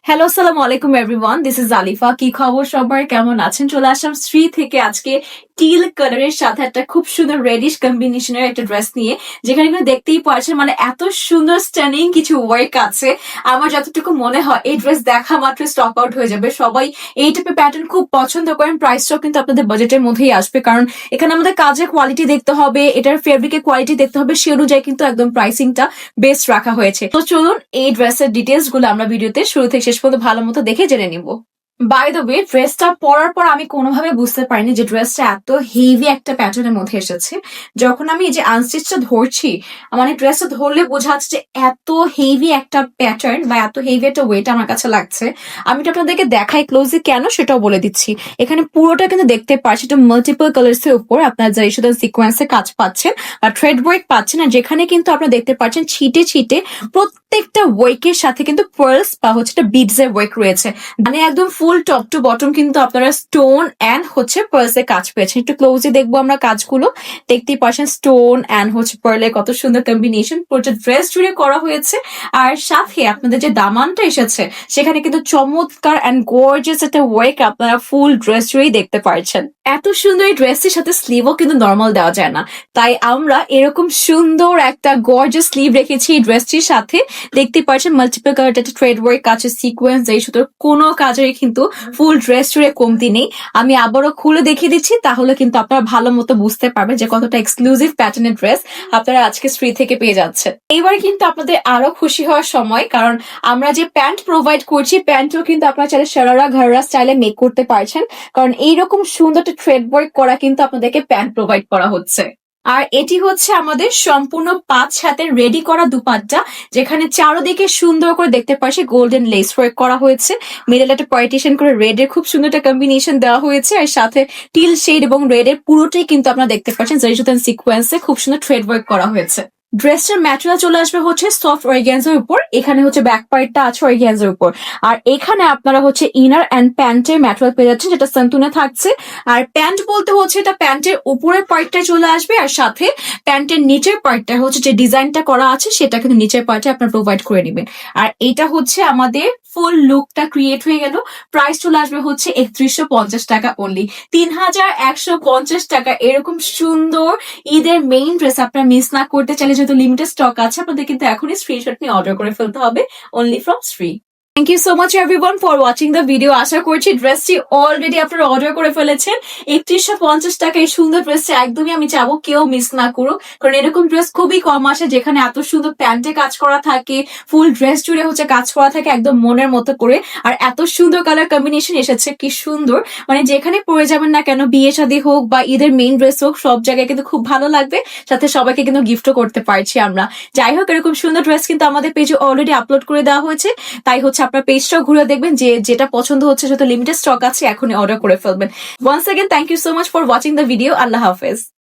Hello, আসসালামু আলাইকুম everyone. This is Alifa. কি খবর সবার, কেমন আছেন? চলে আসলাম শ্রী থেকে আজকে টিল কালারের সাথে একটা খুব সুন্দর রেডিশ কম্বিনেশনের একটা ড্রেস নিয়ে, যেখানে কিন্তু দেখতেই পাচ্ছেন মানে এত সুন্দর স্টানিং কিছু ওয়ার্ক আছে। আমার যতটুকু মনে হয় এই ড্রেস দেখা মাত্র স্টক আউট হয়ে যাবে। সবাই এই টাইপের প্যাটার্ন খুব পছন্দ করেন। প্রাইসটাও কিন্তু আপনাদের বাজেটের মধ্যেই আসবে, কারণ এখানে আমাদের কাজের কোয়ালিটি দেখতে হবে, এটার ফেব্রিকের কোয়ালিটি দেখতে হবে, সে অনুযায়ী কিন্তু একদম প্রাইসিংটা বেস্ট রাখা হয়েছে। তো চলুন এই ড্রেসের ডিটেলস গুলো আমরা ভিডিওতে শুরু থেকে শেষ পর্যন্ত ভালো মতো দেখে জেনে নিব। বাই দ্য ওয়ে, ড্রেসটা পরার পর আমি কোনোভাবে বুঝতে পারিনি যে ড্রেসটা এত হেভি একটা প্যাটার্নের মধ্যে এসেছে। যখন আমি এই যে আনস্টিচটা ধরছি, মানে ড্রেসটা ধরলে বোঝা যাচ্ছে যে এত হেভি একটা প্যাটার্ন বা এত হেভি একটা ওয়েট আমার কাছে লাগছে। আমি এটা আপনাদেরকে দেখাই ক্লোজলি কেন সেটাও বলে দিচ্ছি। এখানে পুরোটা কিন্তু দেখতে পাচ্ছি এটা মাল্টিপল কালার্স এর উপর আপনার যে শুধু সিকোয়েন্সের কাজ পাচ্ছেন বা থ্রেড ওয়ার্ক পাচ্ছেন, আর যেখানে কিন্তু আপনারা দেখতে পাচ্ছেন ছিটে ছিটে প্রত্যেকটা ওয়ার্কের সাথে কিন্তু পার্লস বা হচ্ছে বিডস এর ওয়ার্ক রয়েছে। মানে একদম ফুল টপ টু বটম কিন্তু আপনারা স্টোন এন্ড হচ্ছে পার্লস এর কাজ পেয়েছেন। একটু ক্লোজলি দেখবো আমরা কাজগুলো। দেখতেই পাচ্ছেন স্টোন এন্ড হচ্ছে পার্লের কত সুন্দর কম্বিনেশন পুরো ড্রেস জুড়ে করা হয়েছে। আর সাথে আপনাদের যে দামানটা এসেছে সেখানে কিন্তু চমৎকার এন্ড গর্জিয়াস একটা ওয়ার্ক আপনারা ফুল ড্রেস জুড়েই দেখতে পাচ্ছেন। এত সুন্দর এই ড্রেসটির সাথে স্লিভও কিন্তু নর্মাল দেওয়া যায় না, তাই আমরা এরকম সুন্দর একটা গর্জিয়াস স্লিভ রেখেছি এই ড্রেসটির সাথে। দেখতে পাচ্ছেন মাল্টিপল কালার একটা থ্রেড ওয়ার্ক আছে, সিকোয়েন্স, এই সুতোর কোনো কাজেরই কিন্তু ফুল ড্রেস জুড়ে কমতি নেই। আমি আবারও খুলে দেখিয়ে দিচ্ছি, তাহলে কিন্তু আপনারা ভালো মতো বুঝতে পারবেন যে কতটা এক্সক্লুসিভ প্যাটার্নের ড্রেস আপনারা আজকে শ্রী থেকে পেয়ে যাচ্ছেন। এবার কিন্তু আপনাদের আরো খুশি হওয়ার সময়, কারণ আমরা যে প্যান্ট প্রোভাইড করছি, প্যান্টও কিন্তু আপনারা চাইলে সারারা ঘাড়রা স্টাইলে মেক করতে পারছেন, কারণ এইরকম সুন্দর একটা থ্রেড ওয়ার্ক করা কিন্তু আপনাদেরকে প্যান্ট প্রোভাইড করা হচ্ছে। আর এটি হচ্ছে আমাদের সম্পূর্ণ 5 হাতের রেডি করা দুপাট্টা, যেখানে চারোদিকে সুন্দর করে দেখতে পাচ্ছি গোল্ডেন লেস ওয়ার্ক করা হয়েছে। মিডল একটা পার্টিশন করে রেড এর খুব সুন্দর একটা কম্বিনেশন দেওয়া হয়েছে, আর সাথে টিল শেড এবং রেড এর পুরোটাই কিন্তু আপনারা দেখতে পাচ্ছেন জারিজুতান সিকোয়েন্সে খুব সুন্দর থ্রেড ওয়ার্ক করা হয়েছে। ড্রেসটার ম্যাটেরিয়াল চলে আসবে হচ্ছে সফট অর্গ্যানজার উপর। এখানে হচ্ছে ব্যাক পার্টটা আছে অর্গ্যানজার উপর, আর এখানে আপনারা হচ্ছে ইনার অ্যান্ড প্যান্টের ম্যাটেরিয়াল পেয়ে যাচ্ছেন, যেটা সান্তুনে থাকছে। আর প্যান্ট বলতে হচ্ছে এটা প্যান্টের উপরের পার্টটা চলে আসবে, আর সাথে প্যান্টের নিচের পার্টটা হচ্ছে যে ডিজাইনটা করা আছে সেটা কিন্তু নিচের পার্টে আপনারা প্রোভাইড করে নেবেন। আর এটা হচ্ছে আমাদের ফুল লুকটা ক্রিয়েট হয়ে গেল। প্রাইস চলে আসবে হচ্ছে 3150 টাকা অনলি। 3150 টাকা এরকম সুন্দর ঈদের মেইন ড্রেস আপনারা মিস না করতে চাইলে, যেহেতু লিমিটেড স্টক আছে, আপনাদের কিন্তু এখনই স্ক্রিনশট নিয়ে অর্ডার করে ফেলতে হবে only from Shri. Thank you so much everyone for watching the video. আশা করছি ড্রেসটি অলরেডি আপনারা অর্ডার করে ফেলেছেন। 3150 টাকা এই সুন্দর ড্রেসটি একদমই আমি চাবো কেউ মিস না করুক, কারণ এরকম ড্রেস খুবই কম আসে যেখানে এত সুন্দর প্যান্টে কাজ করা থাকে, ফুল ড্রেস জুড়ে হচ্ছে কাজ করা থাকে একদম মনের মতো করে, আর এত সুন্দর কালার কম্বিনেশন এসেছে, কি সুন্দর। মানে যেখানে পরে যাবেন না কেন, বিয়ে শাদী হোক বা ঈদের মেইন ড্রেস হোক, সব জায়গায় কিন্তু খুব ভালো লাগবে। সাথে সবাইকে কিন্তু গিফটও করতে পারছি আমরা। যাই হোক, এরকম সুন্দর ড্রেস কিন্তু আমাদের পেজে অলরেডি আপলোড করে দেওয়া হয়েছে, তাই হচ্ছে আপনার পেজটাও ঘুরে দেখবেন, যে যেটা পছন্দ হচ্ছে, যেহেতু লিমিটেড স্টক আছে এখনই অর্ডার করে ফেলবেন। Once again thank you so much for watching the video. আল্লাহ হাফেজ।